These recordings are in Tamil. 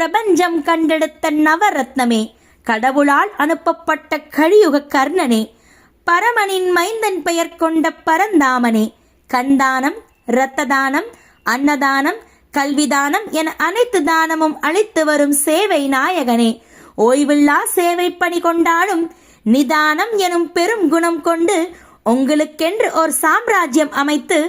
பிரபஞ்சம் கண்டெடுத்த நவரத்னமே, கடவுளால் அனுப்பப்பட்ட கலியுக கர்ணனே, பரமனின் மைந்தன் பெயர் கொண்ட பரந்தாமனே, கண்தானம், இரத்த தானம், அன்னதானம், கல்விதானம் என அனைத்து தானமும் அளித்து வரும் சேவை நாயகனே, ஓய்வில்லா சேவை பணி கொண்டாடும் நிதானம் எனும் பெரும் குணம் கொண்டு உங்களுக்கென்று ஒரு சாம்ராஜ்யம் அமைத்து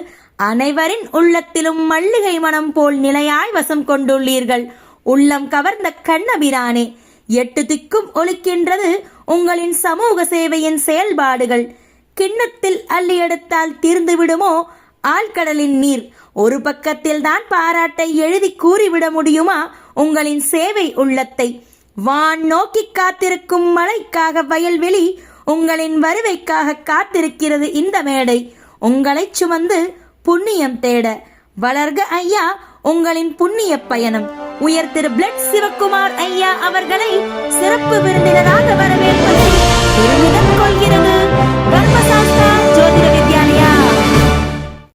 அனைவரின் உள்ளத்திலும் மல்லிகை மனம் போல் நிலையாய் வசம் கொண்டுள்ளீர்கள். உள்ளம் கவர்ந்த கண்ணபிரானே, 8 திக்கும் ஒலிக்கின்றது உங்களின் சமூக சேவையின் செயல்பாடுகள். கிண்ணத்தில் அள்ளி எடுத்தால் தீர்ந்து விடுமோ ஆழ்கடலின் நீர்? ஒரு பக்கத்தில் தான் பாராட்டை எழுதி கூறிவிட முடியுமா உங்களின் சேவை உள்ளத்தை? வான் நோக்கி காத்திருக்கும் மழைக்காக வயல்வெளி உங்களின் வருவைக்காக காத்திருக்கிறது இந்த மேடை. உங்களை சுமந்து புண்ணியம் தேட வளர்க ஐயா உங்களின் புண்ணிய பயணம். உயர் திரு பிளட் சிவகுமார் ஐயா அவர்களை சிறப்பு விருந்தினராக வரவேற்பதில் பெருமிதம் கொள்கிறது.